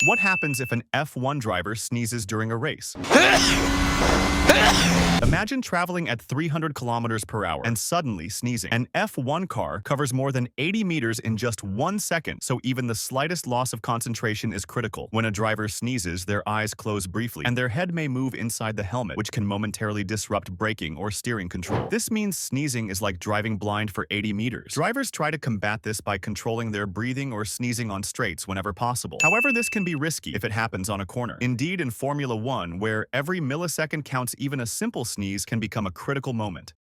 What happens if an F1 driver sneezes during a race? Imagine traveling at 300 kilometers per hour and suddenly sneezing. An F1 car covers more than 80 meters in just 1 second, so even the slightest loss of concentration is critical. When a driver sneezes, their eyes close briefly, and their head may move inside the helmet, which can momentarily disrupt braking or steering control. This means sneezing is like driving blind for 80 meters. Drivers try to combat this by controlling their breathing or sneezing on straights whenever possible. However, this can be risky if it happens on a corner. Indeed, in Formula 1, where every millisecond counts, even a simple sneeze can become a critical moment.